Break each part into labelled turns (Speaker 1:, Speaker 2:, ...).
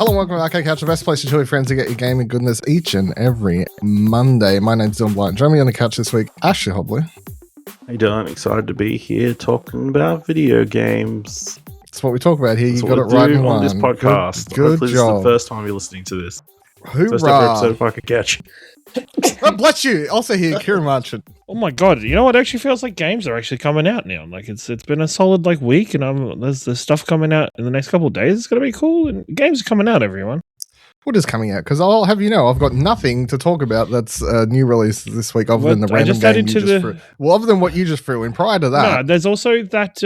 Speaker 1: Hello and welcome to Arcade Couch, the best place to show your friends to get your gaming goodness each and every Monday. My name's Dylan Blight. Joining me on the couch this week, Ashley Hobley.
Speaker 2: How you doing? Excited to be here talking about video games.
Speaker 1: That's what we talk about here.
Speaker 2: That's
Speaker 1: you got it right in one.
Speaker 2: On this podcast.
Speaker 1: Good
Speaker 2: Hopefully
Speaker 1: job.
Speaker 2: This is the first time you're listening to this.
Speaker 1: Hoorah.
Speaker 2: First ever episode of Arcade Couch.
Speaker 1: Oh, bless you. Also here, Kieran Marchant.
Speaker 3: Oh my god! You know what? It actually feels like games are actually coming out now. Like it's been a solid week, and there's stuff coming out in the next couple of days. It's gonna be cool, and games are coming out. Everyone,
Speaker 1: what is coming out? Because I'll have you know, I've got nothing to talk about that's new release this week other than the random game you just threw. Well, other than what you just threw in. Prior to that,
Speaker 3: no, there's also that.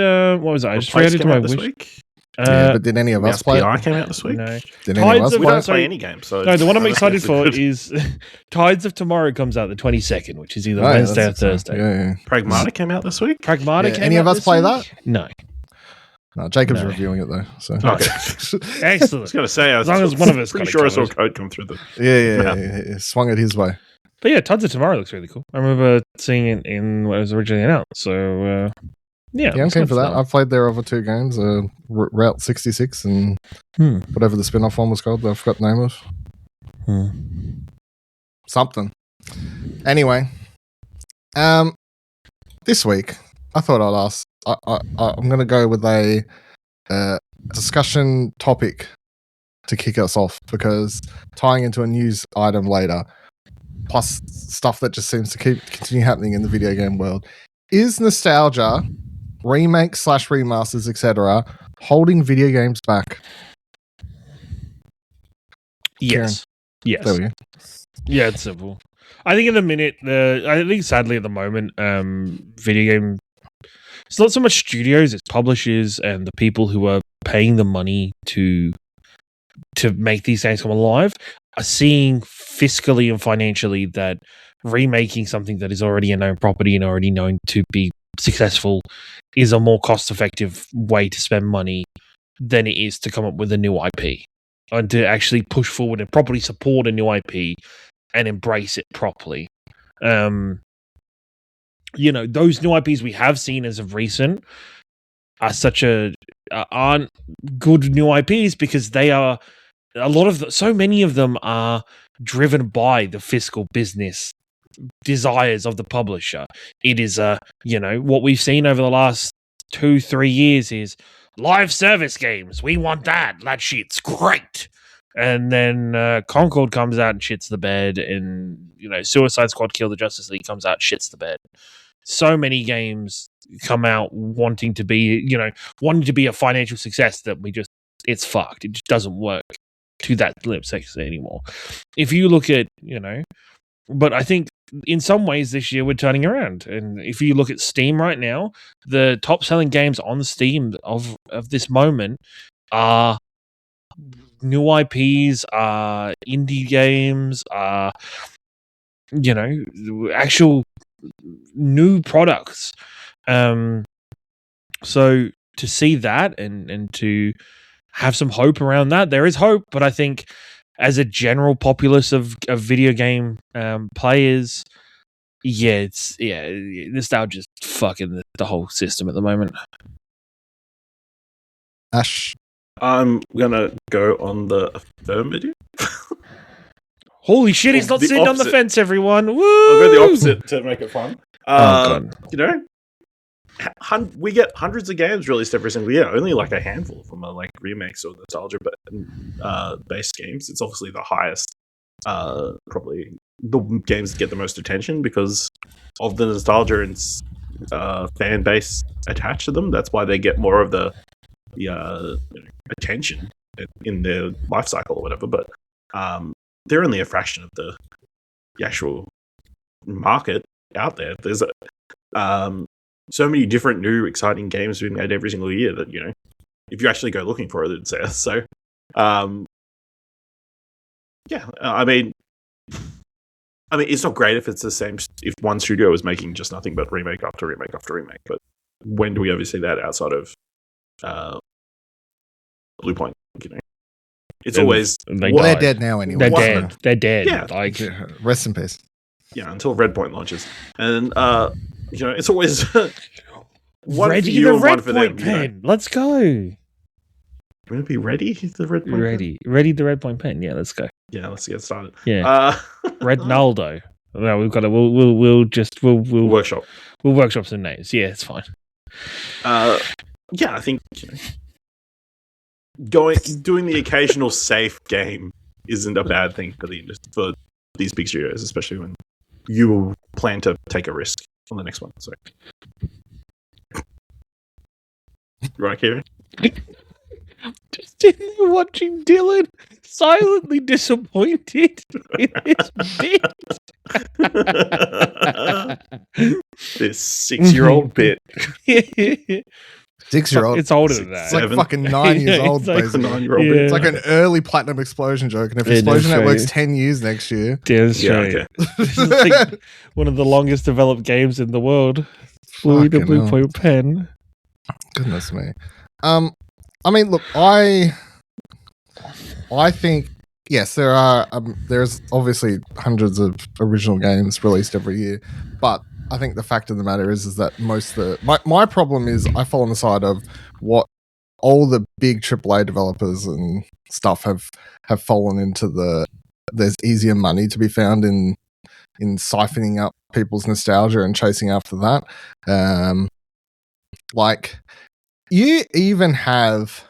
Speaker 3: What was that? I just read it to my wish.
Speaker 1: Yeah, but did any of us play?
Speaker 2: PI came out this week.
Speaker 3: No.
Speaker 1: Did any of us
Speaker 2: we don't play any games. So
Speaker 3: no, the one I'm excited for is Tides of Tomorrow comes out the 22nd, which is either Wednesday or Thursday.
Speaker 1: Yeah.
Speaker 2: Pragmata came out this week.
Speaker 3: Pragmata came out.
Speaker 1: Any of us play that?
Speaker 3: No.
Speaker 1: No, Jacob's reviewing it though. So
Speaker 2: okay.
Speaker 3: Excellent.
Speaker 2: I was going to say,
Speaker 3: as long as one of us
Speaker 2: pretty sure I saw a code come through the.
Speaker 1: Yeah. Swung it his way.
Speaker 3: But yeah, Tides of Tomorrow looks really cool. I remember seeing it in what was originally announced. So. Yeah,
Speaker 1: I'm keen for that. I've played their other two games, Route 66 and whatever the spin-off one was called that I forgot the name of. Something. Anyway, this week, I thought I'd ask, I'm going to go with a discussion topic to kick us off because tying into a news item later, plus stuff that just seems to continue happening in the video game world, is nostalgia... remakes / remasters, etc., holding video games back?
Speaker 3: Yes.
Speaker 1: Kieran. Yes. There we go.
Speaker 3: Yeah, it's simple. I think sadly at the moment, video game, it's not so much studios, it's publishers and the people who are paying the money to make these games come alive are seeing fiscally and financially that remaking something that is already a known property and already known to be successful is a more cost-effective way to spend money than it is to come up with a new IP and to actually push forward and properly support a new IP and embrace it properly. Those new IPs we have seen as of recent are aren't good new IPs because they are so many of them are driven by the fiscal business desires of the publisher. It is what we've seen over the last 2-3 years is live service games. We want that shit's great. And then Concord comes out and shits the bed, and Suicide Squad Kill the Justice League comes out, shits the bed. So many games come out wanting to be a financial success that it's fucked. It just doesn't work to that lip section anymore. If you look at but I think in some ways this year we're turning around. And if you look at Steam right now, the top selling games on Steam of this moment are new IPs, are indie games, are actual new products. So to see that and to have some hope around that, there is hope, but I think as a general populace of video game players, nostalgia's fucking the whole system at the moment.
Speaker 1: Ash?
Speaker 2: I'm going to go on the affirmative.
Speaker 3: Holy shit, he's not sitting on the fence, everyone. Woo!
Speaker 2: I'll go the opposite to make it fun.
Speaker 3: God.
Speaker 2: We get hundreds of games released every single year. Only like a handful from remakes or nostalgia based games. It's obviously the highest, probably the games that get the most attention because of the nostalgia and fan base attached to them. That's why they get more of the attention in their life cycle or whatever. But they're only a fraction of the actual market out there. There's so many different new exciting games being made every single year that if you actually go looking for it, it's there. So I mean it's not great if it's the same, if one studio is making just nothing but remake after remake after remake, but when do we ever see that outside of Blue Point? It's always
Speaker 1: they're dead now anyway.
Speaker 3: They're dead.
Speaker 2: Yeah.
Speaker 1: Rest in peace.
Speaker 2: Yeah, until Red Point launches. And it's always one
Speaker 3: Ready
Speaker 2: for you
Speaker 3: the
Speaker 2: and
Speaker 3: Red
Speaker 2: one for
Speaker 3: Point
Speaker 2: them.
Speaker 3: pen. Let's go.
Speaker 2: Will it be ready? The red point
Speaker 3: Ready the red point pen. Yeah, let's go.
Speaker 2: Yeah, let's get started.
Speaker 3: Yeah. Red Naldo. No, we've got to. We'll
Speaker 2: workshop.
Speaker 3: We'll workshop some names. Yeah, it's fine.
Speaker 2: Yeah, I think doing the occasional safe game isn't a bad thing for these big studios, especially when you plan to take a risk on the next one. So, right, Kieran?
Speaker 3: Just sitting there watching Dylan silently disappointed in his bit.
Speaker 2: This 6-year-old bit.
Speaker 1: 6-year-old.
Speaker 3: It's older than that.
Speaker 1: It's like fucking 9 years old,
Speaker 2: It's like
Speaker 1: basically.
Speaker 2: 9-year-old bit.
Speaker 1: It's like an early Platinum Explosion joke, and if Explosion Network's 10 years next year,
Speaker 3: damn straight.
Speaker 2: Yeah, okay.
Speaker 3: This is like one of the longest developed games in the world. Blue the blue point pen.
Speaker 1: Goodness me. I mean, look, I think yes, there's obviously hundreds of original games released every year, but I think the fact of the matter is that most of my problem is I fall on the side of what all the big AAA developers and stuff have fallen into there's easier money to be found in siphoning up people's nostalgia and chasing after that. Like you even have,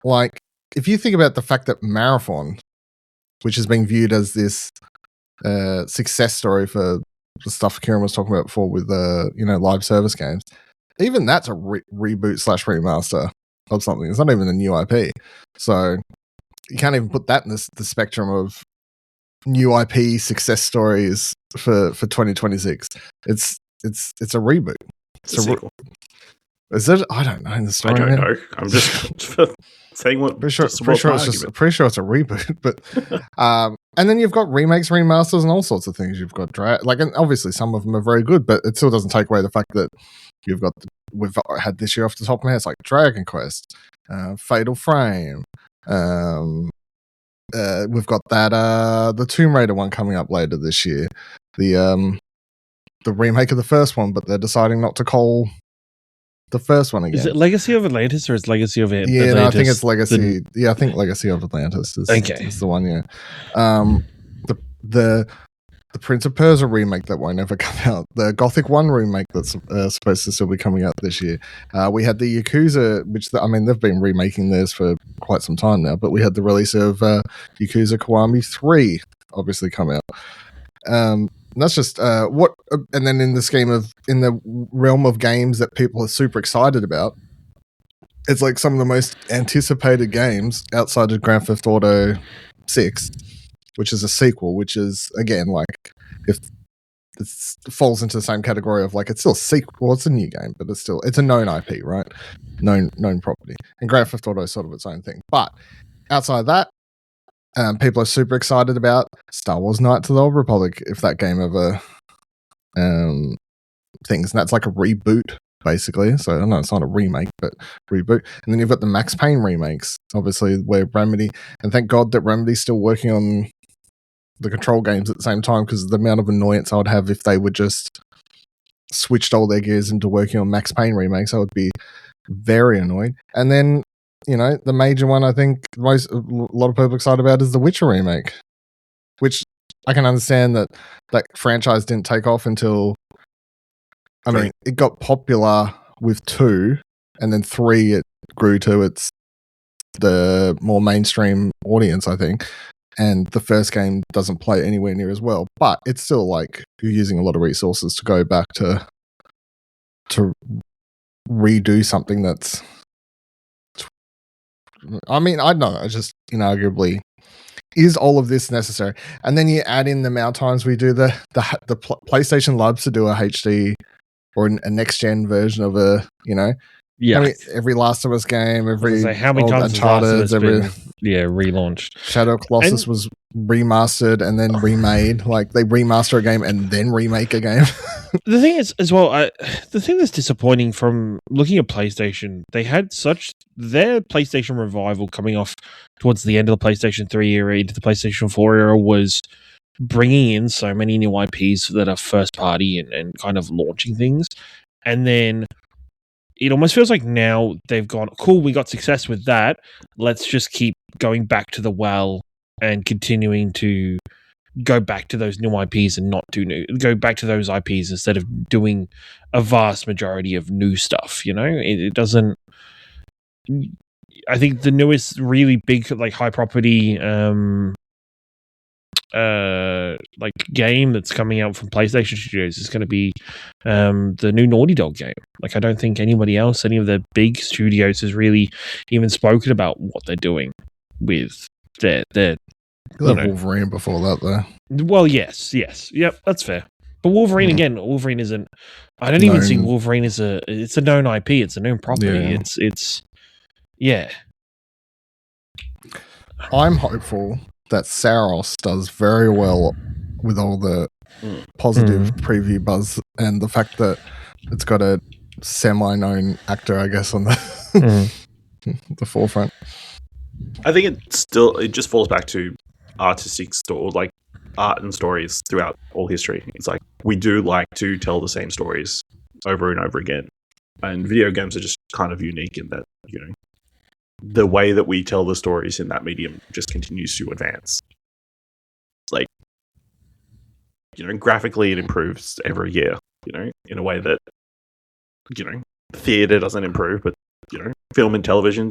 Speaker 1: like, if you think about the fact that Marathon, which is being viewed as this success story for the stuff Kieran was talking about before with live service games, even that's a reboot / remaster of something. It's not even a new IP, so you can't even put that in the spectrum of new IP success stories for 2026. It's a reboot.
Speaker 2: It's a sequel.
Speaker 1: Is it? I don't know in the story.
Speaker 2: I don't know. I'm just saying what.
Speaker 1: Pretty sure it's a reboot, but and then you've got remakes, remasters, and all sorts of things. You've got and obviously some of them are very good, but it still doesn't take away the fact that we've had this year off the top of my head. It's like Dragon Quest, Fatal Frame. We've got that the Tomb Raider one coming up later this year. The remake of the first one, but they're deciding not to call the first one again.
Speaker 3: Is it Legacy of Atlantis or is Legacy of Atlantis?
Speaker 1: Yeah, no, I think it's Legacy. I think Legacy of Atlantis is the one. Yeah, the Prince of Persia remake that won't ever come out. The Gothic 1 remake that's supposed to still be coming out this year. We had the Yakuza, which they've been remaking theirs for quite some time now. But we had the release of Yakuza Kiwami 3 obviously come out. And that's just and then in the realm of games that people are super excited about, it's like some of the most anticipated games outside of Grand Theft Auto 6, which is a sequel, which is again like if it falls into the same category of like it's still a sequel. Well, it's a new game, but it's a known IP, right? Known property. And Grand Theft Auto is sort of its own thing. But outside of that, people are super excited about Star Wars Knights of the Old Republic, if that game ever things. And that's like a reboot, basically. So I know it's not a remake, but reboot. And then you've got the Max Payne remakes, obviously, where Remedy, and thank God that Remedy's still working on the Control games at the same time, because the amount of annoyance I would have if they would just switched all their gears into working on Max Payne remakes, I would be very annoyed. And then, the major one I think a lot of people are excited about is the Witcher remake, which I can understand that franchise didn't take off until, it got popular with 2, and then 3 it grew to the more mainstream audience, I think. And the first game doesn't play anywhere near as well, but it's still like you're using a lot of resources to go back to redo something that's. I don't know. It's just inarguably, is all of this necessary? And then you add in the amount of times we do the PlayStation loves to do a HD or a next gen version of every Last of Us game,
Speaker 3: how many times
Speaker 1: Uncharted,
Speaker 3: has Last of Us been relaunched?
Speaker 1: Shadow Colossus was remastered and then remade. Like they remaster a game and then remake a game.
Speaker 3: The thing is, as well, the thing that's disappointing from looking at PlayStation, they had their PlayStation revival coming off towards the end of the PlayStation 3 era into the PlayStation 4 era was bringing in so many new IPs that are first party and kind of launching things. And then it almost feels like now they've gone, cool, we got success with that. Let's just keep going back to the well and continuing to go back to those new IPs and not go back to those IPs instead of doing a vast majority of new stuff. It doesn't. I think the newest really big like high property like game that's coming out from PlayStation Studios is going to be the new Naughty Dog game. Like, I don't think any of the big studios has really even spoken about what they're doing with their
Speaker 1: Wolverine before that, though.
Speaker 3: Well, yes, yep, that's fair. But Wolverine again, Wolverine isn't. I don't even see Wolverine as it's a known IP. It's a known property.
Speaker 1: Yeah.
Speaker 3: It's yeah.
Speaker 1: I'm hopeful that Saros does very well with all the positive preview buzz and the fact that it's got a semi-known actor, I guess, on the the forefront.
Speaker 2: I think it just falls back to artistic like art and stories throughout all history. It's like we do like to tell the same stories over and over again, and video games are just kind of unique in that the way that we tell the stories in that medium just continues to advance. It's like graphically it improves every year. In a way that theater doesn't improve, but film and television,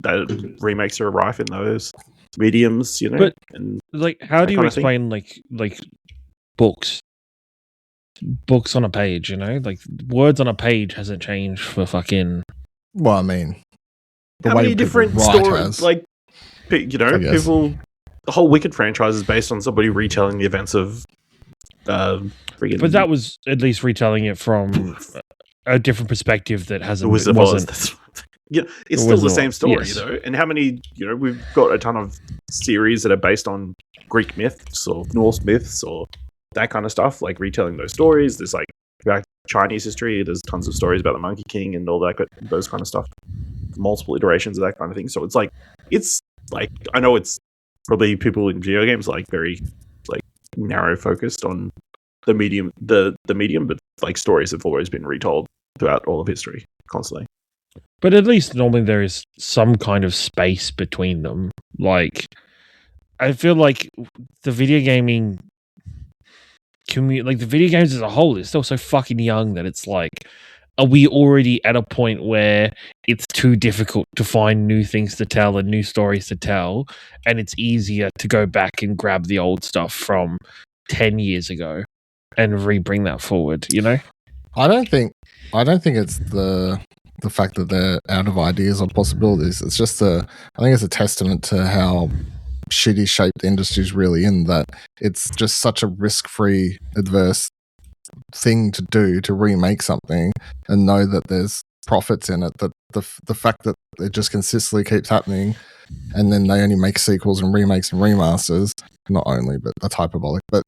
Speaker 2: that remakes are rife in those mediums,
Speaker 3: But
Speaker 2: and
Speaker 3: like, how do you explain like books on a page? Like, words on a page hasn't changed for fucking.
Speaker 1: Well, I mean,
Speaker 2: how many different stories? Like, people. The whole Wicked franchise is based on somebody retelling the events of.
Speaker 3: But that was at least retelling it from a different perspective that hasn't.
Speaker 2: It's still the same story, though. And how many? We've got a ton of series that are based on Greek myths or Norse myths or that kind of stuff, like retelling those stories. There's like Chinese history. There's tons of stories about the Monkey King and all that, those kind of stuff. Multiple iterations of that kind of thing. So it's like I know it's probably people in video games like very like narrow focused on the medium, the medium, but like stories have always been retold throughout all of history, constantly.
Speaker 3: But at least normally there is some kind of space between them. Like, I feel like the video gaming community, like the video games as a whole, is still so fucking young that it's like, are we already at a point where it's too difficult to find new things to tell and new stories to tell, and it's easier to go back and grab the old stuff from 10 years ago and re-bring that forward,
Speaker 1: I don't think it's the fact that they're out of ideas or possibilities. It's just I think it's a testament to how shitty shaped the industry's really in, that it's just such a risk-free, adverse thing to do, to remake something and know that there's profits in it, that the fact that it just consistently keeps happening, and then they only make sequels and remakes and remasters, not only, but that's hyperbolic, but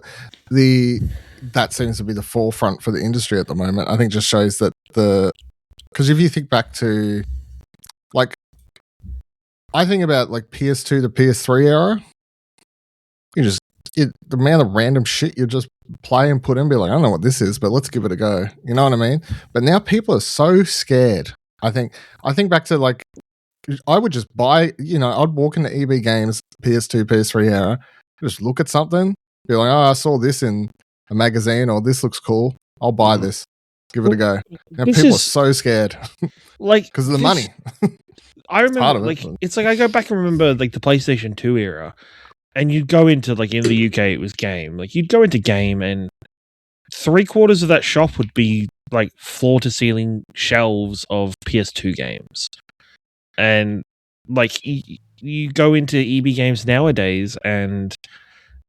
Speaker 1: that seems to be the forefront for the industry at the moment. I think just shows that because if you think back to, like, I think about like PS2 to PS3 era, the amount of random shit you just play and put in, be like, I don't know what this is, but let's give it a go. You know what I mean? But now people are so scared. I think back to, like, I would just buy, I'd walk into EB Games, PS2, PS3 era, just look at something, be like, oh, I saw this in a magazine, or this looks cool, I'll buy this. Give it a go. Now people are so scared, like, because of the money.
Speaker 3: I remember, it's like I go back and remember like the PlayStation 2 era, and you'd go into, like, in the UK it was Game. Like, you'd go into Game, and 3/4 of that shop would be like floor to ceiling shelves of PS2 games, and like you go into EB Games nowadays, and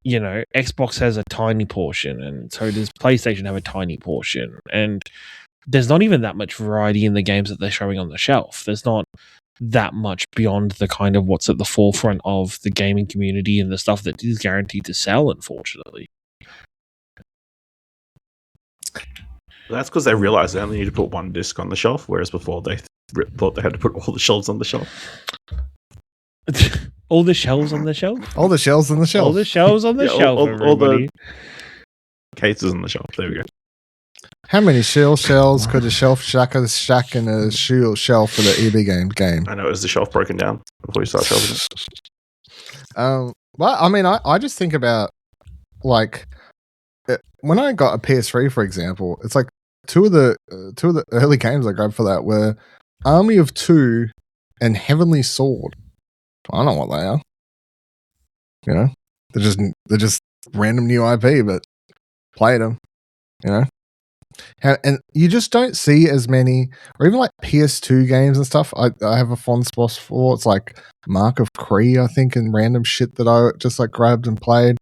Speaker 3: Xbox has a tiny portion, and so does PlayStation have a tiny portion, and there's not even that much variety in the games that they're showing on the shelf. There's not that much beyond the kind of what's at the forefront of the gaming community and the stuff that is guaranteed to sell, unfortunately.
Speaker 2: That's because they realized they only need to put one disc on the shelf, whereas before they thought they had to put all the shelves on the shelf.
Speaker 3: All the shelves on the shelf?
Speaker 1: All the shelves on the shelf.
Speaker 3: All the shelves on the shelf,
Speaker 2: all the cases on the shelf. There we go.
Speaker 1: How many shells could a shack and a shell for the EB game?
Speaker 2: I know, is the shelf broken down before you start shelving it?
Speaker 1: Well, I mean, I just think about like when I got a PS3, for example, it's like two of the early games I grabbed for that were Army of Two and Heavenly Sword. I don't know what they are. You know, they're just random new IP, but played them. You know. And you just don't see as many, or even like PS2 games and stuff. I have a fond spot for. It's like Mark of Kree, I think, and random shit that I just like grabbed and played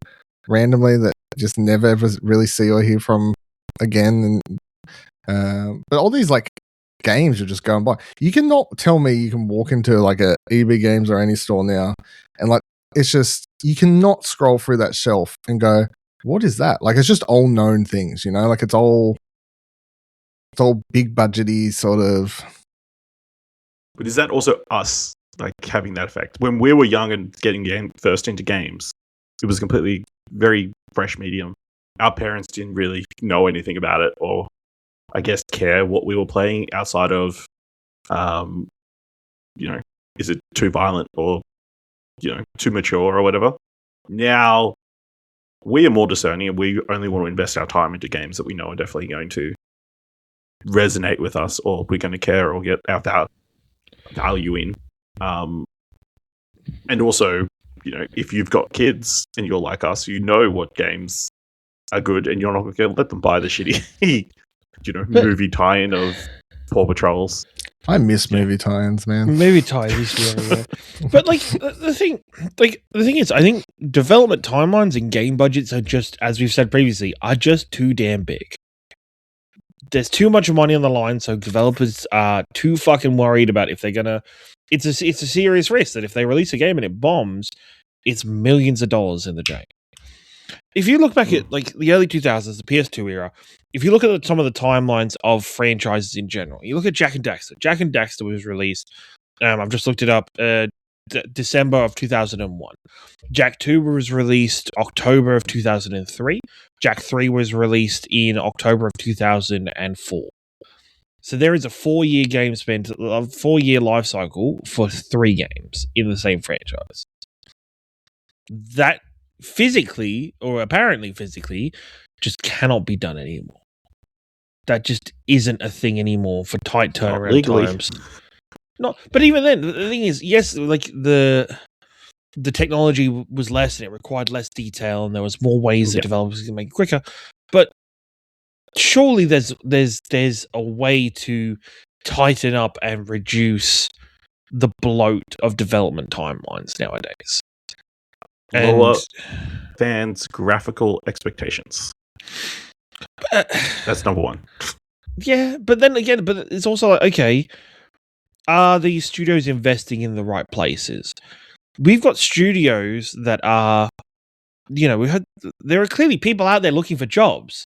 Speaker 1: randomly that just never ever really see or hear from again. And but all these like games are just going by. You cannot tell me you can walk into like a EB Games or any store now, and like it's just you cannot scroll through that shelf and go, "What is that?" Like it's just all known things, you know. Like it's all big budgety sort of.
Speaker 2: But is that also us like having that effect? When we were young and getting first into games, it was completely very fresh medium. Our parents didn't really know anything about it, or I guess care what we were playing outside of, you know, is it too violent or, you know, too mature or whatever. Now we are more discerning and we only want to invest our time into games that we know are definitely going to resonate with us, or we're going to care or get our value in. And also, you know, if you've got kids and you're like us, you know what games are good, and you're not going to let them buy the shitty, you know, movie tie-in of Paw Patrols.
Speaker 1: I miss movie tie-ins, man.
Speaker 3: Movie tie-ins, yeah. But like the thing is, I think development timelines and game budgets are just, as we've said previously, are just too damn big. There's too much money on the line, so developers are too fucking worried about if they're gonna. It's a serious risk that if they release a game and it bombs, it's millions of dollars in the drain. If you look back at like the early 2000s, the PS2 era, if you look at some of the timelines of franchises in general, you look at Jak and Daxter. Jak and Daxter was released. I've just looked it up. December of 2001. Jak 2 was released October of 2003. Jak 3 was released in October of 2004. So there is a 4-year game spent, a 4-year life cycle for 3 games in the same franchise. That physically, or apparently physically, just cannot be done anymore. That just isn't a thing anymore for tight turnaround times. Not, but even then, the thing is, yes, like the technology was less and it required less detail, and there was more ways that developers can make it quicker. But surely there's a way to tighten up and reduce the bloat of development timelines nowadays.
Speaker 2: Lower fans' graphical expectations. That's number one.
Speaker 3: Yeah, but then again, but it's also like, okay, are these studios investing in the right places? We've got studios that are, you know, there are clearly people out there looking for jobs.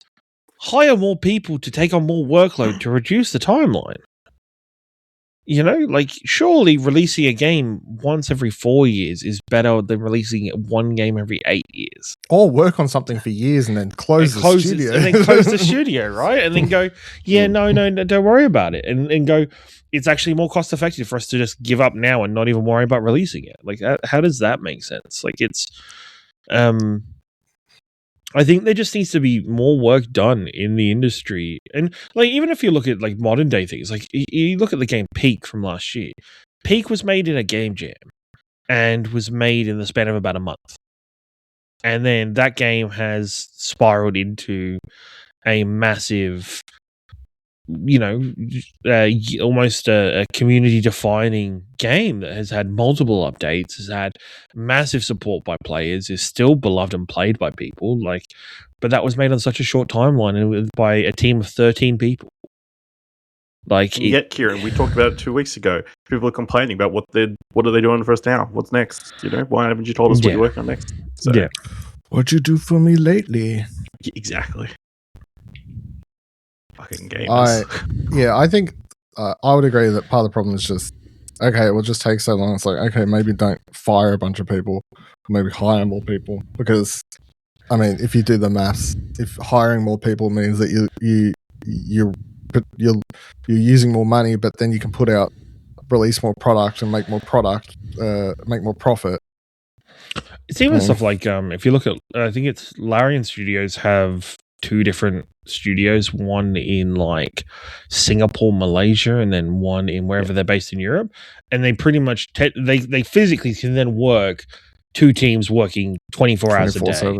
Speaker 3: Hire more people to take on more workload to reduce the timeline. You know, like, surely releasing a game once every 4 years is better than releasing one game every 8 years.
Speaker 1: Or work on something for years and then close the studio.
Speaker 3: And then close the studio, right? And then go, yeah, no, don't worry about it. And go, it's actually more cost effective for us to just give up now and not even worry about releasing it. Like, how does that make sense? Like, it's... I think there just needs to be more work done in the industry. And like, even if you look at like modern day things, like you look at the game Peak from last year. Peak was made in a game jam and was made in the span of about a month. And then that game has spiraled into a massive, you know, almost a community-defining game that has had multiple updates, has had massive support by players, is still beloved and played by people. Like, but that was made on such a short timeline and by a team of 13 people. Like,
Speaker 2: and yet, Kieran, we talked about it 2 weeks ago. People are complaining about what are they doing for us now? What's next? You know, why haven't you told us what you're working on next? So,
Speaker 3: yeah,
Speaker 1: what'd you do for me lately?
Speaker 2: Exactly. Fucking gamers.
Speaker 1: I think I would agree that part of the problem is just, okay, it will just take so long. It's like, okay, maybe don't fire a bunch of people, maybe hire more people, because I mean, if you do the maths, if hiring more people means that you're using more money, but then you can release more product and make more profit.
Speaker 3: It's even stuff like if you look at, I think it's Larian Studios have 2 different studios, one in like Singapore, Malaysia, and then one in wherever they're based in Europe, and they pretty much they physically can then work 2 teams working 24 hours a day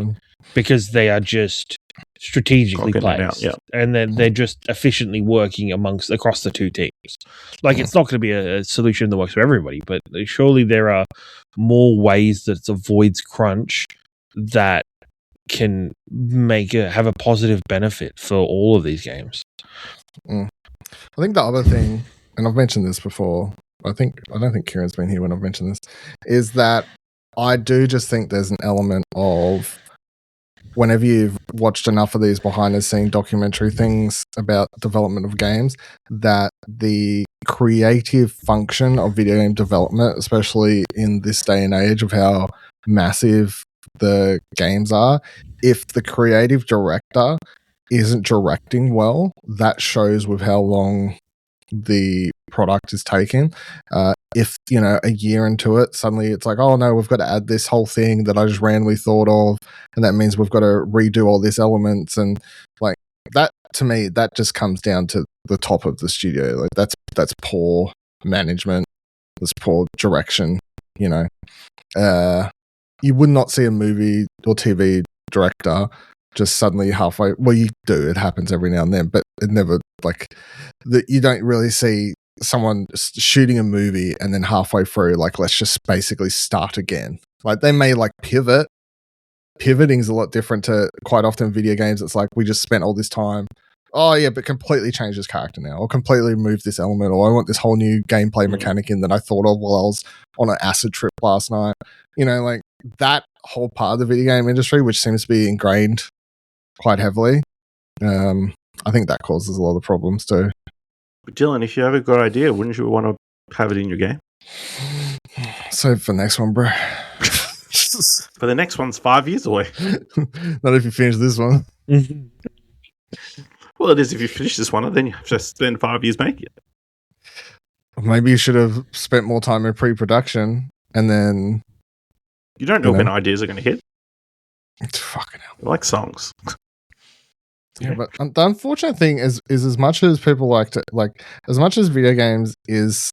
Speaker 3: because they are just strategically placed, and then they're just efficiently working across the 2 teams. Like it's not going to be a solution that works for everybody, but surely there are more ways that it avoids crunch that can have a positive benefit for all of these games.
Speaker 1: I think the other thing, and I've mentioned this before, I don't think Kieran's been here when I've mentioned this, is that I do just think there's an element of, whenever you've watched enough of these behind the scene documentary things about development of games, that the creative function of video game development, especially in this day and age of how massive the games are, if the creative director isn't directing well, that shows with how long the product is taking. If a year into it, suddenly it's like, oh no, we've got to add this whole thing that I just randomly thought of, and that means we've got to redo all these elements, and like that, to me, that just comes down to the top of the studio. Like that's poor management, that's poor direction. You would not see a movie or TV director just suddenly halfway. Well, you do. It happens every now and then, but it never you don't really see someone shooting a movie and then halfway through, like, let's just basically start again. Like they may pivot. Pivoting's a lot different to quite often video games. It's like we just spent all this time. Oh yeah, but completely change this character now, or completely remove this element, or I want this whole new gameplay mechanic in that I thought of while I was on an acid trip last night. Like that whole part of the video game industry, which seems to be ingrained quite heavily. I think that causes a lot of problems too.
Speaker 2: But Dylan, if you have a good idea, wouldn't you want to have it in your game?
Speaker 1: So for the next one, bro.
Speaker 2: For the next one's 5 years away.
Speaker 1: Not if you finish this one.
Speaker 2: Well, it is if you finish this one, then you have to spend 5 years making it.
Speaker 1: Maybe you should have spent more time in pre-production, and then...
Speaker 2: You don't know when ideas are going to hit.
Speaker 1: It's fucking hell.
Speaker 2: Like songs.
Speaker 1: Yeah, but the unfortunate thing is as much as people as much as video games is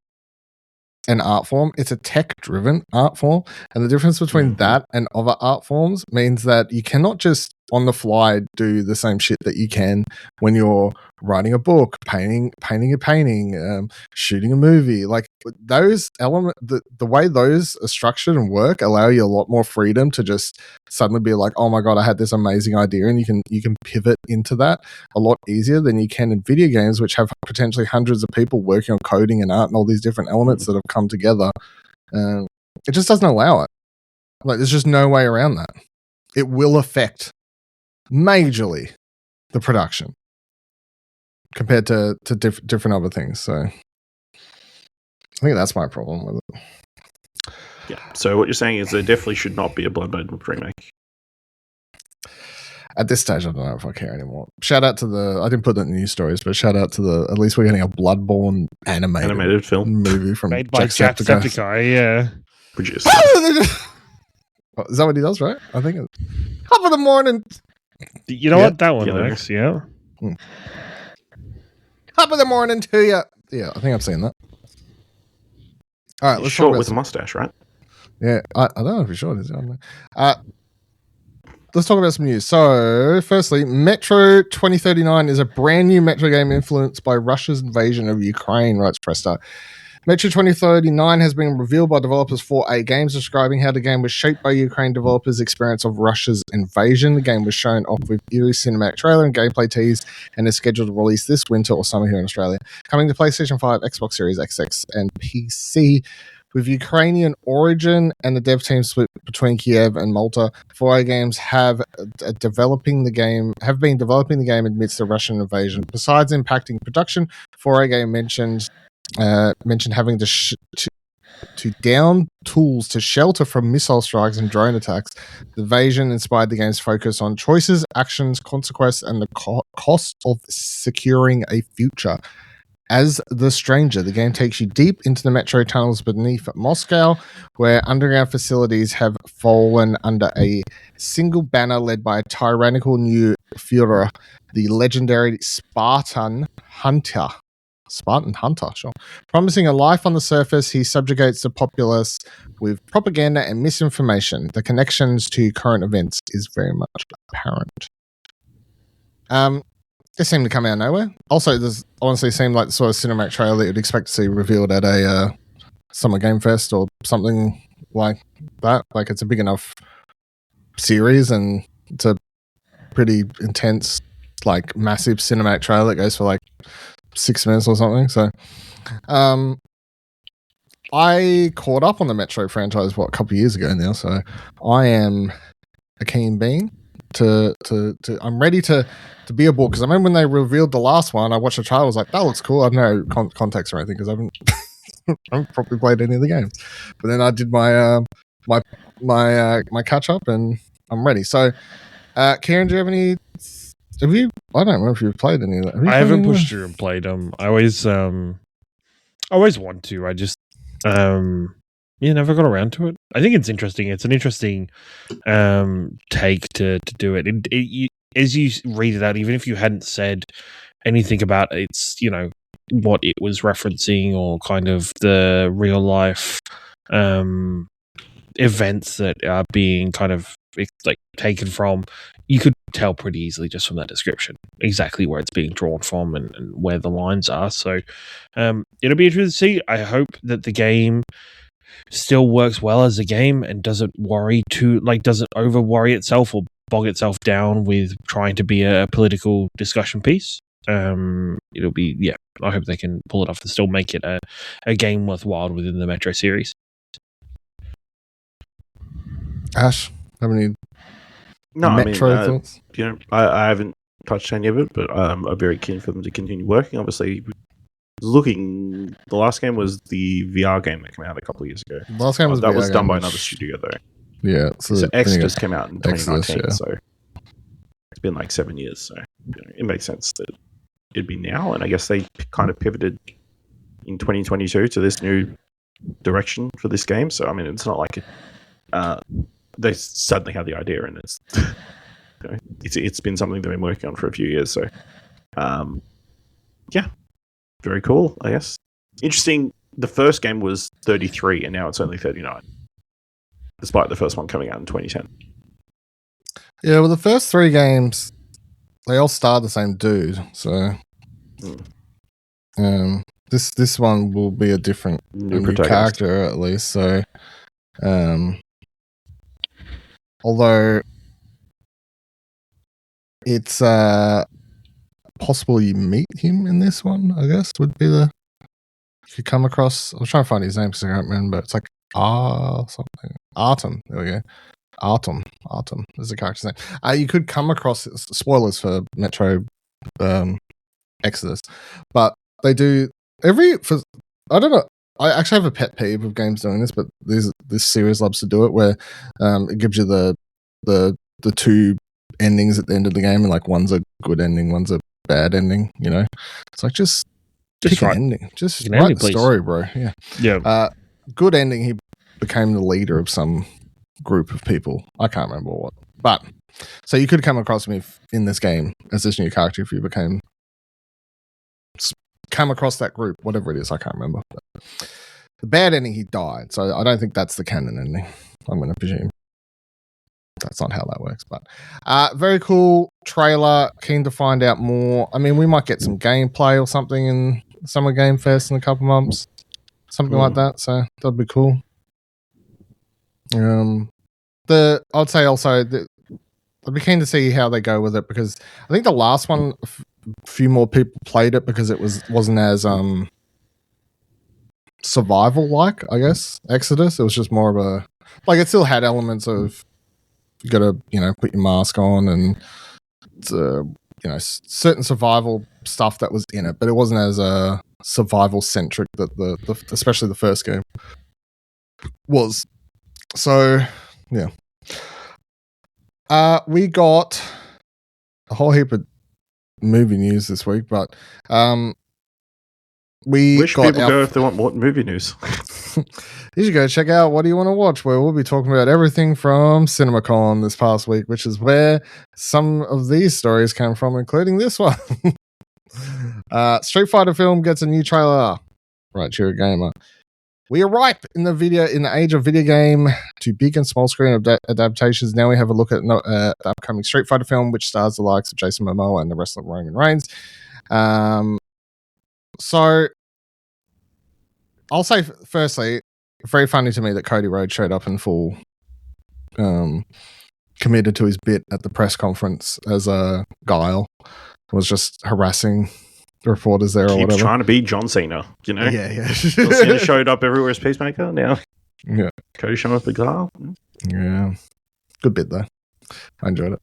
Speaker 1: an art form, it's a tech-driven art form, and the difference between that and other art forms means that you cannot just on the fly do the same shit that you can when you're writing a book, painting a painting, shooting a movie. Like those elements, the way those are structured and work allow you a lot more freedom to just suddenly be like, oh my god, I had this amazing idea, and you can pivot into that a lot easier than you can in video games, which have potentially hundreds of people working on coding and art and all these different elements that have come together. It just doesn't allow it. Like there's just no way around that. It will affect majorly the production compared to different other things. So I think that's my problem with it.
Speaker 2: Yeah. So what you're saying is there definitely should not be a Bloodborne remake.
Speaker 1: At this stage, I don't know if I care anymore. Shout out to I didn't put that in the news stories, but shout out to at least we're getting a Bloodborne animated
Speaker 2: film
Speaker 1: movie from
Speaker 3: made by Jacksepticeye, yeah.
Speaker 2: Produced.
Speaker 1: Is that what he does, right? I think it's top of the morning.
Speaker 3: You know what? That one works, yeah.
Speaker 1: Top of the morning to you. Yeah, I think I've seen that. All right, let's
Speaker 2: short with a mustache, right?
Speaker 1: Yeah, I don't know if he's short. Is he? Let's talk about some news. So, firstly, Metro 2039 is a brand new Metro game influenced by Russia's invasion of Ukraine, writes Presta. Metro 2039 has been revealed by developers 4A Games, describing how the game was shaped by Ukraine developers' experience of Russia's invasion. The game was shown off with eerie cinematic trailer and gameplay tease, and is scheduled to release this winter or summer here in Australia. Coming to PlayStation 5, Xbox Series XX, and PC. With Ukrainian origin and the dev team split between Kiev and Malta, 4A Games have been developing the game amidst the Russian invasion. Besides impacting production, 4A Game mentioned having to to down tools to shelter from missile strikes and drone attacks. The Invasion inspired the game's focus on choices, actions, consequences, and the cost of securing a future. As the Stranger, the game takes you deep into the metro tunnels beneath Moscow, where underground facilities have fallen under a single banner led by a tyrannical new Führer, the legendary Spartan Hunter. Sure. Promising a life on the surface, he subjugates the populace with propaganda and misinformation. The connections to current events is very much apparent. It seemed to come out of nowhere. Also, this honestly seemed like the sort of cinematic trailer that you'd expect to see revealed at a Summer Game Fest or something like that. Like, it's a big enough series and it's a pretty intense, like, massive cinematic trailer that goes for like 6 minutes or something. So, I caught up on the Metro franchise, a couple of years ago now. So, I am a keen bean. I'm ready to be aboard, because I remember when they revealed the last one, I watched the trailer, I was like, that looks cool. I have no context or anything because I haven't probably played any of the games. But then I did my my catch up and I'm ready. So, Kieran, do you have any? I don't know if you've played any of that.
Speaker 3: I haven't pushed through and played them. I always want to. I just never got around to it. I think it's interesting. It's an interesting take to do it. As you read it out, even if you hadn't said anything about its, what it was referencing or kind of the real life events that are being kind of like taken from, you could tell pretty easily just from that description exactly where it's being drawn from and where the lines are. So it'll be interesting to see. I hope that the game still works well as a game and doesn't over worry itself or bog itself down with trying to be a political discussion piece. It'll be, I hope they can pull it off and still make it a game worthwhile within the Metro series.
Speaker 1: Ash, how many
Speaker 2: Metro
Speaker 1: thoughts?
Speaker 2: I haven't touched any of it, but I'm very keen for them to continue working. Obviously, the last game was the VR game that came out a couple of years ago.
Speaker 1: The last game was
Speaker 2: that was done by another studio though.
Speaker 1: Yeah,
Speaker 2: so Exodus came out in 2019,
Speaker 1: Exodus,
Speaker 2: so it's been like 7 years. So it makes sense that it'd be now. And I guess they kind of pivoted in 2022 to this new direction for this game. So I mean, it's not like they suddenly had the idea, and it's been something they've been working on for a few years. So very cool, I guess. Interesting. The first game was 33, and now it's only 39. Despite the first one coming out in 2010.
Speaker 1: Yeah, well, the first 3 games, they all star the same dude. So, this one will be a different new character at least. So, although it's possible you meet him in this one, I guess would be the. If you come across, I'm trying to find his name because I can't remember. It's like something. Artem. There we go. Artem is the character's name. You could come across spoilers for Metro Exodus, but they do I don't know. I actually have a pet peeve of games doing this, but this series loves to do it, where it gives you the 2 endings at the end of the game, and like one's a good ending, one's a bad ending. It's like just pick an ending. Just write the story, bro. Yeah. Good ending. He became the leader of some group of people. I can't remember what. But so you could come across me in this game as this new character if you come across that group, whatever it is. I can't remember. But the bad ending, he died. So I don't think that's the canon ending. I'm going to presume that's not how that works. But very cool trailer. Keen to find out more. I mean, we might get some gameplay or something in Summer Game Fest in a couple months. Something like that. So that'd be cool. I'd say also I'd be keen to see how they go with it, because I think the last one, a few more people played it because it wasn't as survival like, I guess. Exodus, it was just more of a, like, it still had elements of you got to put your mask on and certain survival stuff that was in it, but it wasn't as survival centric that the especially the first game. was. So, yeah. We got a whole heap of movie news this week, but
Speaker 2: where should people go if they want more movie news?
Speaker 1: You should go check out What Do You Want to Watch, where we'll be talking about everything from CinemaCon this past week, which is where some of these stories came from, including this one. Street Fighter film gets a new trailer. Right, you're a gamer. We are ripe in the age of video game to big and small screen adaptations. Now we have a look at the upcoming Street Fighter film, which stars the likes of Jason Momoa and the wrestler Roman Reigns. So I'll say, firstly, very funny to me that Cody Rhodes showed up in full, committed to his bit at the press conference as a Guile, was just harassing the reporters there or whatever.
Speaker 2: Trying to be John Cena, you know?
Speaker 1: Yeah.
Speaker 2: John Cena showed up everywhere as Peacemaker. Now,
Speaker 1: yeah,
Speaker 2: Cody showing up as Guile.
Speaker 1: Yeah, good bit though. I enjoyed it.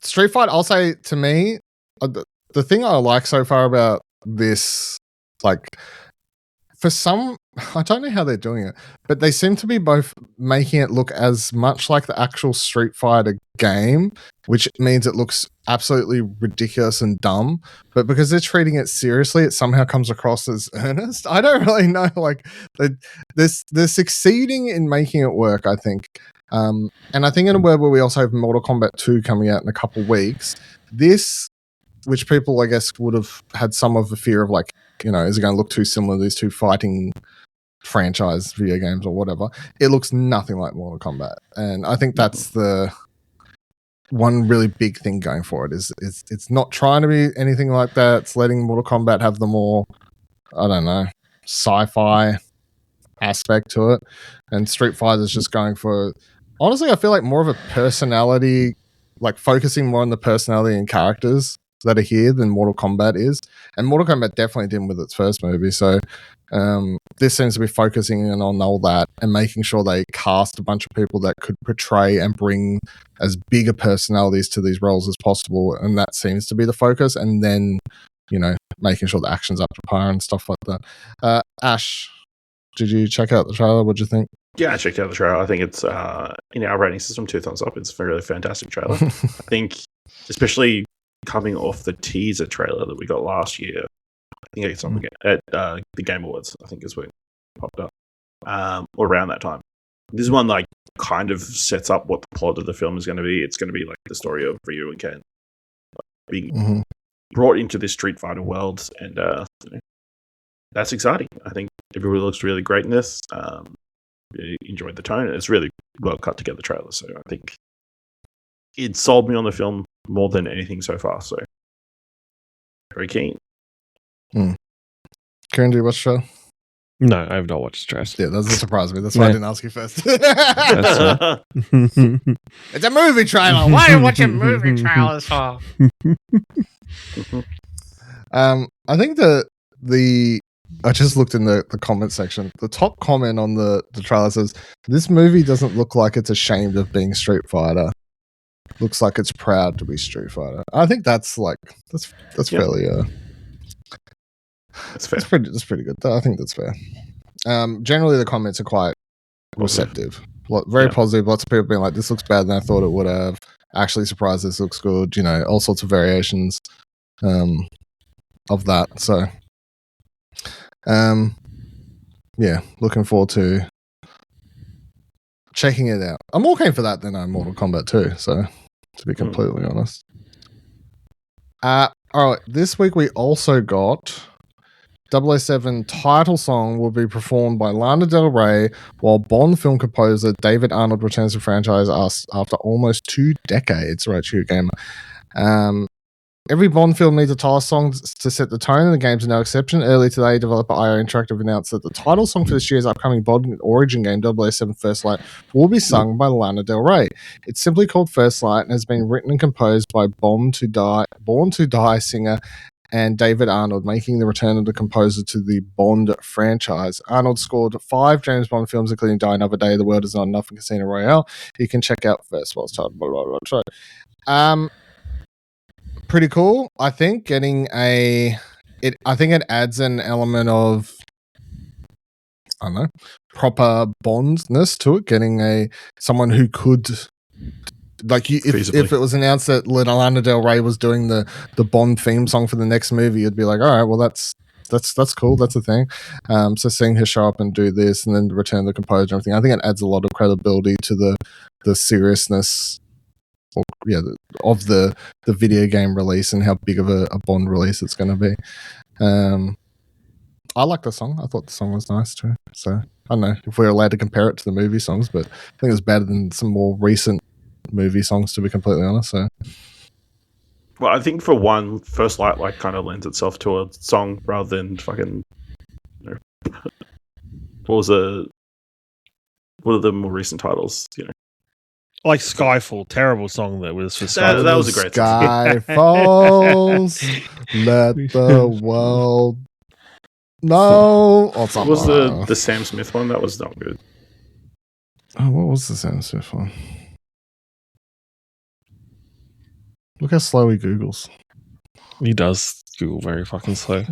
Speaker 1: Street Fighter, I'll say, to me, the thing I like so far about this, like, for some, I don't know how they're doing it, but they seem to be both making it look as much like the actual Street Fighter game, which means it looks absolutely ridiculous and dumb, but because they're treating it seriously, it somehow comes across as earnest. I don't really know, like, they're succeeding in making it work, I think. And I think in a world where we also have Mortal Kombat 2 coming out in a couple weeks, this, which people, I guess, would have had some of the fear of, like, you know, is it going to look too similar to these two fighting franchise video games or whatever? It looks nothing like Mortal Kombat. And I think that's the one really big thing going for it, is it's not trying to be anything like that. It's letting Mortal Kombat have the more, I don't know, sci-fi aspect to it. And Street Fighter is just going for, honestly, I feel like more of a personality, like focusing more on the personality and characters that are here than Mortal Kombat is. And Mortal Kombat definitely didn't with its first movie. So this seems to be focusing in on all that and making sure they cast a bunch of people that could portray and bring as bigger personalities to these roles as possible. And that seems to be the focus. And then, you know, making sure the action's up to par and stuff like that. Ash, did you check out the trailer? What'd you think?
Speaker 2: Yeah, I checked out the trailer. I think it's, in our rating system, 2 thumbs up. It's a really fantastic trailer. I think, especially coming off the teaser trailer that we got last year, I think it's on at the Game Awards, I think is when it popped up, or around that time. This one, like, kind of sets up what the plot of the film is going to be. It's going to be like the story of Ryu and Ken being brought into this Street Fighter world, and you know, that's exciting. I think everybody looks really great in this. Really enjoyed the tone, and it's really well cut together trailer. So I think it sold me on the film more than anything so far. So very keen.
Speaker 1: Karen, do you watch the show?
Speaker 3: No, I have not watched Stress.
Speaker 1: Yeah, that doesn't surprise me. That's why I didn't ask you first. It's a movie trailer. Why are you watching movie trailers for? I think I just looked in the comment section. The top comment on the trailer says, "This movie doesn't look like it's ashamed of being Street Fighter. Looks like it's proud to be Street Fighter." I think that's fairly
Speaker 2: that's fair.
Speaker 1: That's pretty good. I think that's fair. Generally, the comments are quite receptive, very positive. Lots of people being like, "This looks better than I thought it would have." Actually, surprised this looks good. You know, all sorts of variations of that. So, yeah, looking forward to checking it out. I'm more keen for that than Mortal Kombat 2. So, to be completely honest. All right, this week we also got 007 title song will be performed by Lana Del Rey, while Bond film composer David Arnold returns to the franchise after almost 2 decades. Right, you gamer. Every Bond film needs a title song to set the tone, and the game's no exception. Early today, developer IO Interactive announced that the title song for this year's upcoming Bond Origin game, 007 First Light, will be sung by Lana Del Rey. It's simply called First Light and has been written and composed by Born to Die singer and David Arnold, making the return of the composer to the Bond franchise. Arnold scored 5 James Bond films, including Die Another Day, The World Is Not Enough, and Casino Royale. You can check out First World's title. Blah, blah, blah. So, pretty cool. I think I think it adds an element of I don't know, proper bondness to it. Getting someone who could, like, if it was announced that Lana Del Rey was doing the Bond theme song for the next movie, you'd be like, all right, well that's cool, that's a thing. So seeing her show up and do this, and then return the composer and everything, I think it adds a lot of credibility to the seriousness, of the video game release and how big of a Bond release it's going to be. I like the song. I thought the song was nice too. So I don't know if we're allowed to compare it to the movie songs, but I think it's better than some more recent movie songs, to be completely honest. So,
Speaker 2: well, I think for one, First Light like kind of lends itself to a song rather than fucking. What are the more recent titles?
Speaker 3: Like Skyfall, terrible song that was for Skyfall.
Speaker 2: That was a great song.
Speaker 1: Sky falls, let the world know.
Speaker 2: What was the Sam Smith one? That was not good.
Speaker 1: Oh, what was the Sam Smith one? Look how slow he Googles.
Speaker 3: He does Google very fucking slow.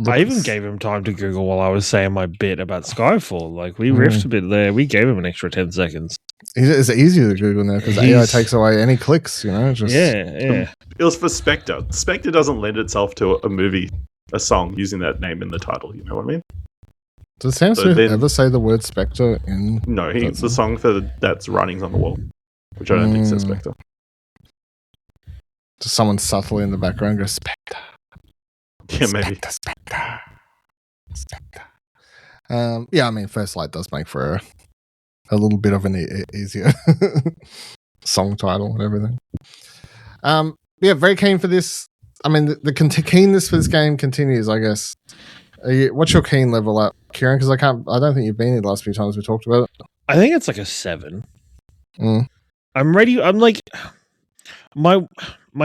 Speaker 3: I even gave him time to Google while I was saying my bit about Skyfall. Like, we riffed a bit there. We gave him an extra 10 seconds.
Speaker 1: It's easier to Google now because AI takes away any clicks, Just,
Speaker 3: yeah.
Speaker 2: It was for Spectre. Spectre doesn't lend itself to a movie, a song using that name in the title. You know what I mean?
Speaker 1: Does Sam Smith ever say the word Spectre in?
Speaker 2: No, it's the song that's Writings on the Wall, which I don't think says Spectre.
Speaker 1: Just someone subtly in the background goes Spectre.
Speaker 2: Yeah, maybe.
Speaker 1: Spectre. Yeah, I mean, First Light does make for a little bit of an easier song title and everything. Yeah, very keen for this. I mean, the keenness for this game continues, I guess. What's your keen level at, Kieran? Because I don't think you've been here the last few times we talked about it.
Speaker 3: I think it's like a 7.
Speaker 1: Mm.
Speaker 3: I'm ready. I'm like, my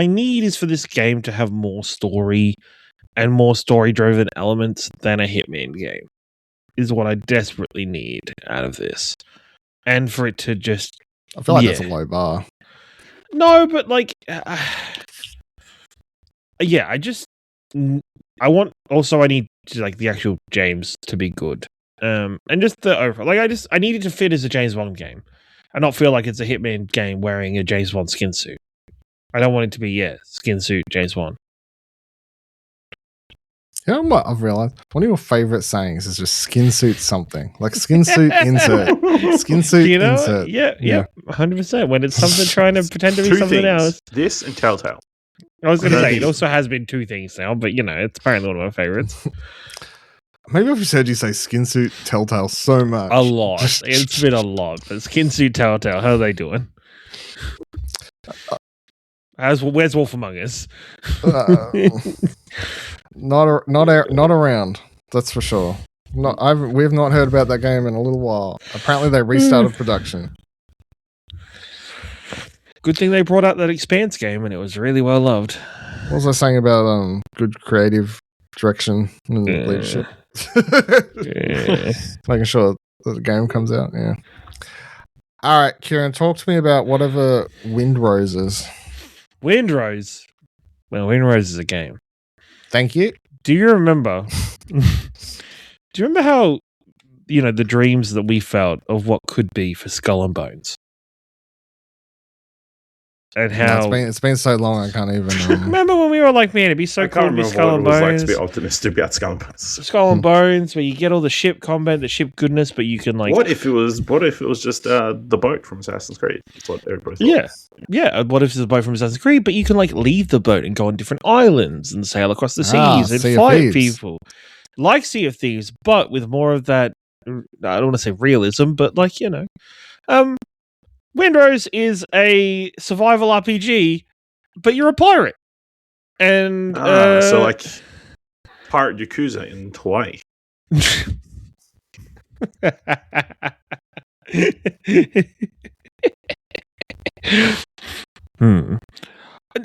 Speaker 3: need is for this game to have more story and more story-driven elements than a Hitman game, is what I desperately need out of this. And for it to just...
Speaker 1: I feel like that's a low bar.
Speaker 3: No, but like... yeah, I need like the actual James to be good. And just the overall... Like, I need it to fit as a James Bond game. And not feel like it's a Hitman game wearing a James Bond skin suit. I don't want it to be, skin suit James Bond.
Speaker 1: You know what I've realized? One of your favorite sayings is just skin suit something. Like skin suit insert. Skin suit insert.
Speaker 3: Yeah, 100%. When it's something trying to pretend to be something else.
Speaker 2: This and Telltale.
Speaker 3: I was going to say, it also has been 2 things now, but it's apparently one of my favorites.
Speaker 1: Maybe I've just heard you say skin suit Telltale so much.
Speaker 3: A lot. It's been a lot. But skin suit Telltale, how are they doing? Where's Wolf Among Us?
Speaker 1: Not around. That's for sure. We've not heard about that game in a little while. Apparently, they restarted production.
Speaker 3: Good thing they brought out that Expanse game, and it was really well loved.
Speaker 1: What was I saying about good creative direction and leadership? Making sure that the game comes out. Yeah. All right, Kieran, talk to me about whatever Windrose is.
Speaker 3: Windrose. Well, Windrose is a game.
Speaker 1: Thank you.
Speaker 3: Do you remember? How the dreams that we felt of what could be for Skull and Bones? And how
Speaker 1: it's been so long I can't even
Speaker 3: remember when we were like, man, it'd be so cool to be Skull and Bones.
Speaker 2: Like to be optimistic about Skull and Bones.
Speaker 3: Skull and Bones, where you get all the ship combat, the ship goodness, but you can like.
Speaker 2: What if it was just the boat from Assassin's Creed? That's what everybody thought.
Speaker 3: Yeah. What if it's a boat from Assassin's Creed, but you can like leave the boat and go on different islands and sail across the seas and fight people, like Sea of Thieves, but with more of that. I don't want to say realism, but like Windrose is a survival RPG, but you're a pirate. And
Speaker 2: so like Pirate Yakuza in Hawaii.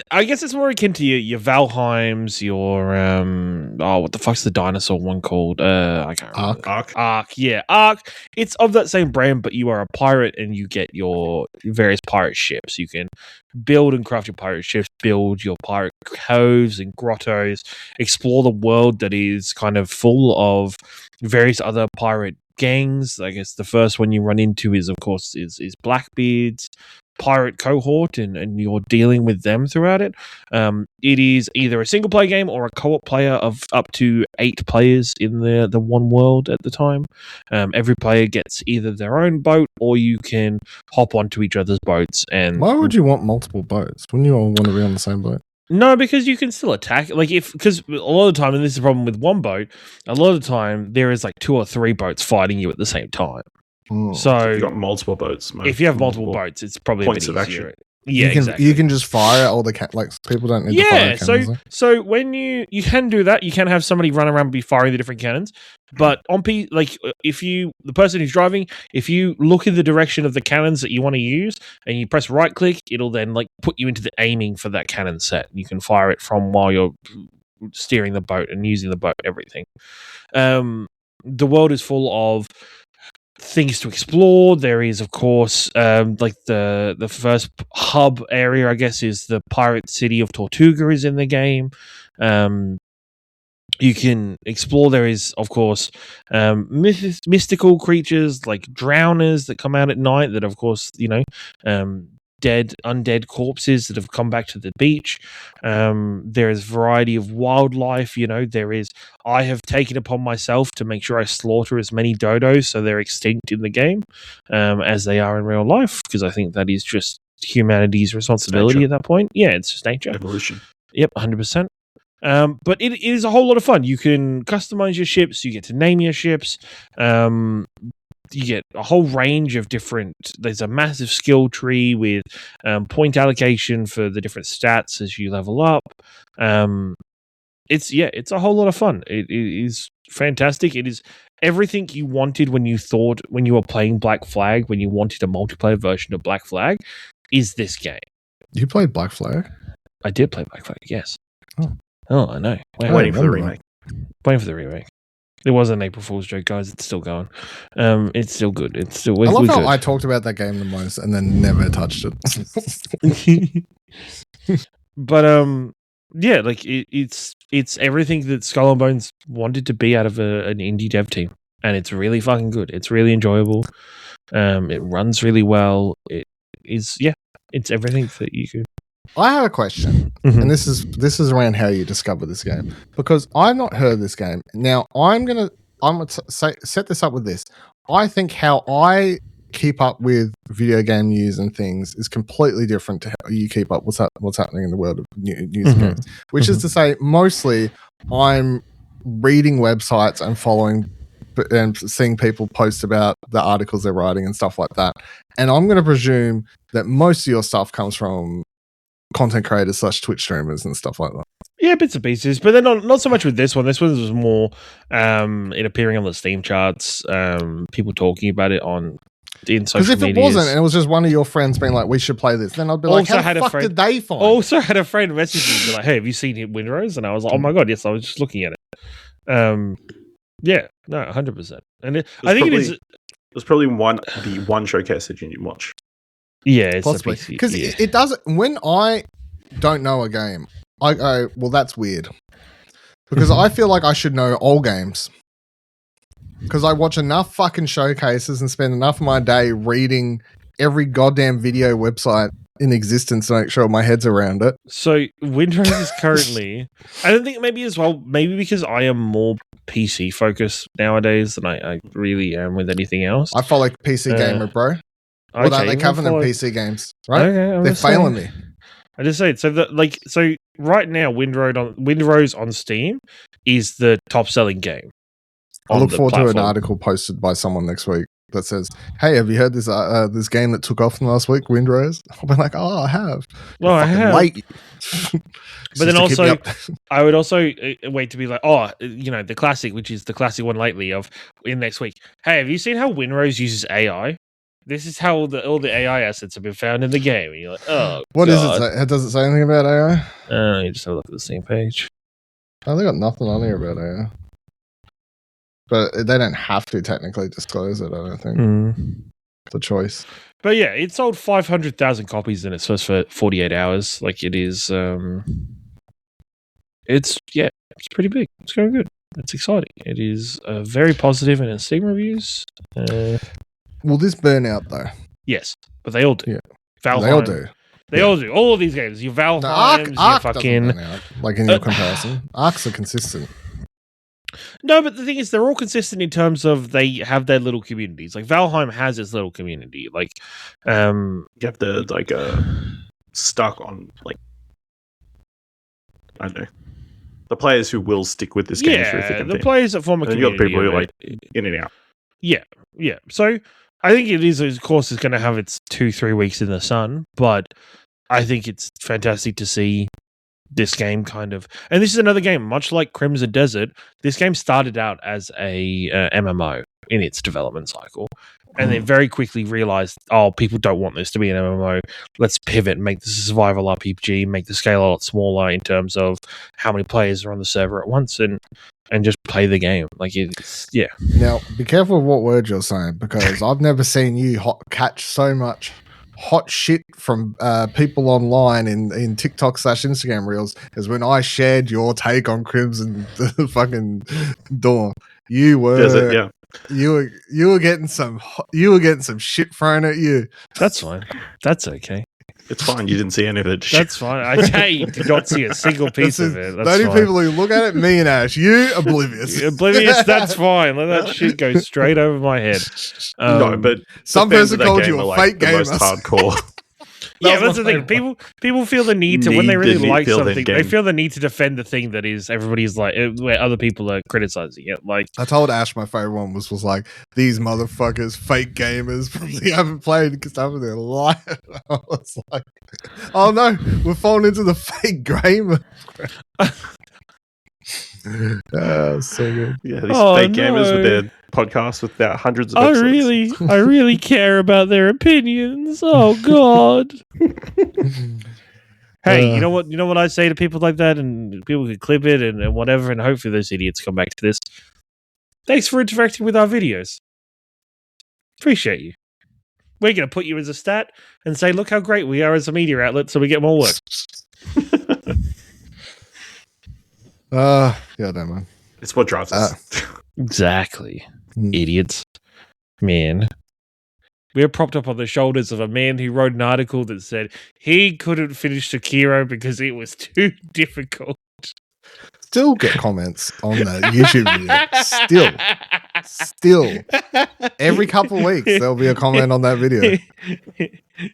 Speaker 3: I guess it's more akin to your Valheims, your what the fuck's the dinosaur one called? I can't remember. Ark. Yeah, Ark. It's of that same brand, but you are a pirate and you get your various pirate ships. You can build and craft your pirate ships, build your pirate coves and grottos, explore the world that is kind of full of various other pirate gangs. I guess the first one you run into is, of course, is Blackbeard's pirate cohort, and you're dealing with them throughout it. It is either a single player game or a co-op player of up to 8 players in the one world at the time. Every player gets either their own boat, or you can hop onto each other's boats. And
Speaker 1: why would you want multiple boats? Wouldn't you all want to be on the same boat?
Speaker 3: no, because you can still attack. Because a lot of the time, and this is the problem with one boat, a lot of the time there is like 2 or 3 boats fighting you at the same time. So
Speaker 2: you've got multiple boats.
Speaker 3: If you have multiple boats, it's probably
Speaker 2: points
Speaker 3: a bit
Speaker 2: of
Speaker 3: easier.
Speaker 2: action.
Speaker 3: Yeah,
Speaker 1: you can just fire all the people don't need to fire cannons.
Speaker 3: So when you can do that, you can have somebody run around and be firing the different cannons. But on if the person who's driving, if you look in the direction of the cannons that you want to use and you press right click, it'll then put you into the aiming for that cannon set. You can fire it from while you're steering the boat and using the boat, everything. The world is full of things to explore. There is, of course, the first hub area, I guess, is the pirate city of Tortuga is in the game. You can explore. There is, of course, mystical creatures like drowners that come out at night that, of course, undead corpses that have come back to the beach. There is variety of wildlife. I have taken upon myself to make sure I slaughter as many dodos so they're extinct in the game as they are in real life, because I think that is just humanity's responsibility at that point. Yeah, it's just nature.
Speaker 2: Evolution.
Speaker 3: Yep, 100%. But it is a whole lot of fun. You can customize your ships. You get to name your ships. You get a whole range of different. There's a massive skill tree with point allocation for the different stats as you level up. It's a whole lot of fun. It is fantastic. It is everything you wanted when you were playing Black Flag, when you wanted a multiplayer version of Black Flag, is this game.
Speaker 1: You played Black Flag?
Speaker 3: I did play Black Flag, yes. Oh, I know.
Speaker 2: Waiting for the remake.
Speaker 3: Waiting for the remake. It was an April Fool's joke, guys. It's still going. It's still good. It's still.
Speaker 1: I love how
Speaker 3: good.
Speaker 1: I talked about that game the most and then never touched it.
Speaker 3: But it's everything that Skull and Bones wanted to be out of an indie dev team, and it's really fucking good. It's really enjoyable. It runs really well. It is. Yeah, it's everything that you could.
Speaker 1: I have a question, and this is around how you discover this game, because I've not heard of this game. Now I'm gonna set this up with this. I think how I keep up with video game news and things is completely different to how you keep up what's happening in the world of news and games. Which is to say, mostly I'm reading websites and following and seeing people post about the articles they're writing and stuff like that. And I'm going to presume that most of your stuff comes from content creators / Twitch streamers and stuff like that.
Speaker 3: Yeah, bits and pieces, but then not so much with this one. This one was more it appearing on the Steam charts, people talking about it in social media. Because
Speaker 1: if it wasn't, and it was just one of your friends being like, "We should play this," then I'd be like, "How the fuck did they find?"
Speaker 3: Also had a friend message me like, "Hey, have you seen Windrose?" And I was like, "Oh my god, yes, I was just looking at it." Yeah, no, 100%. And I think
Speaker 2: there's probably the one showcase that you didn't watch.
Speaker 3: Yeah, it's
Speaker 1: possibly because it doesn't. When I don't know a game, I go, "Well, that's weird," because I feel like I should know all games. Because I watch enough fucking showcases and spend enough of my day reading every goddamn video website in existence to make sure my head's around it.
Speaker 3: So Windrose is currently, I don't think maybe because I am more PC focused nowadays than I really am with anything else.
Speaker 1: I follow PC Gamer, bro. What are they covering in PC games, right? Okay, they're failing me.
Speaker 3: I just say it. So right now, Windrose on Steam is the top selling game.
Speaker 1: I look forward to an article posted by someone next week that says, "Hey, have you heard this game that took off in the last week, Windrose?" I'll be like, "Oh, I have."
Speaker 3: Well, I have.
Speaker 1: Late.
Speaker 3: But then also, I would also wait to be like, the classic, which is the classic one lately of in next week. Hey, have you seen how Windrose uses AI? This is how all the AI assets have been found in the game. And you're like, oh,
Speaker 1: what God. Is it? Does it say anything about AI?
Speaker 3: You just have a look at the same page.
Speaker 1: Oh, they got nothing on here about AI. But they don't have to technically disclose it, I don't think. The choice.
Speaker 3: But yeah, it sold 500,000 copies in its first 48 hours. Like, it is it's pretty big. It's going good. It's exciting. It is very positive in its Steam reviews.
Speaker 1: Will this burn out though?
Speaker 3: Yes, but they all do.
Speaker 1: Yeah.
Speaker 3: Valheim,
Speaker 1: They all do.
Speaker 3: They all do. All of these games. Your Valheims,
Speaker 1: No, Ark
Speaker 3: your fucking...
Speaker 1: doesn't burn out, like in your comparison. Arcs are consistent.
Speaker 3: No, but the thing is, they're all consistent in terms of they have their little communities. Like Valheim has its little community. Like,
Speaker 2: you have the like stuck on like I don't know the players who will stick with this game through thick and
Speaker 3: the
Speaker 2: thin.
Speaker 3: players that form a
Speaker 2: And
Speaker 3: community.
Speaker 2: you got people who are like in and out.
Speaker 3: Yeah. So I think it is, of course, it's going to have its 2-3 weeks in the sun, but I think it's fantastic to see this game kind of, and this is another game, much like Crimson Desert. This game started out as a MMO in its development cycle, and they very quickly realized, people don't want this to be an MMO. Let's pivot and make this a survival RPG, make the scale a lot smaller in terms of how many players are on the server at once, and just play the game. Like it's
Speaker 1: Now, be careful of what words you're saying, because I've never seen you catch so much hot shit from people online in TikTok / Instagram reels as when I shared your take on Crimson the fucking Dawn. You were you were getting some shit thrown at you.
Speaker 3: That's fine. That's okay.
Speaker 2: It's fine. You didn't see any of it.
Speaker 3: That's fine. I did not see a single piece of it. That's
Speaker 1: the only
Speaker 3: fine.
Speaker 1: people who look at it, me and Ash. You oblivious.
Speaker 3: Oblivious. That's fine. Let that shit go straight over my head.
Speaker 2: No, but
Speaker 1: some person called you a fake gamer.
Speaker 2: Most hardcore.
Speaker 3: That's the thing. People feel the need to, when they really like something, they feel the need to defend the thing that is everybody's like, where other people are criticizing it. Like,
Speaker 1: I told Ash my favorite one was like, these motherfuckers, fake gamers, probably haven't played stuff in their life. I was like, oh no, we're falling into the fake gamer. So good.
Speaker 2: Yeah, these fake gamers with their podcasts with their hundreds of episodes.
Speaker 3: I really care about their opinions. Oh God. Hey, you know what I say to people like that, and people can clip it and whatever, and hopefully those idiots come back to this. Thanks for interacting with our videos. Appreciate you. We're going to put you as a stat and say, look how great we are as a media outlet, so we get more work.
Speaker 1: Yeah, don't mind.
Speaker 2: It's what drives us.
Speaker 3: Exactly. Idiots. Man. We're propped up on the shoulders of a man who wrote an article that said he couldn't finish Sekiro because it was too difficult.
Speaker 1: Still get comments on the YouTube video. Still. Every couple of weeks, there'll be a comment on that video.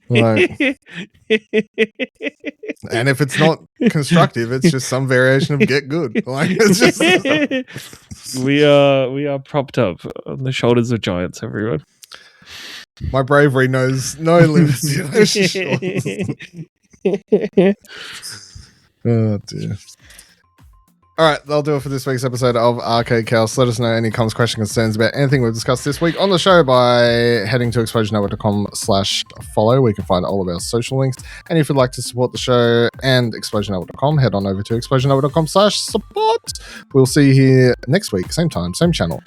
Speaker 1: Like, and if it's not constructive, it's just some variation of get good. Like, it's just
Speaker 3: we are propped up on the shoulders of giants, everyone.
Speaker 1: My bravery knows no limits. Oh dear. All right, that'll do it for this week's episode of Arcade Chaos. Let us know any comments, questions, concerns about anything we've discussed this week on the show by heading to explosionnetwork.com/follow, where you can find all of our social links. And if you'd like to support the show and explosionnetwork.com, head on over to explosionnetwork.com/support. We'll see you here next week, same time, same channel.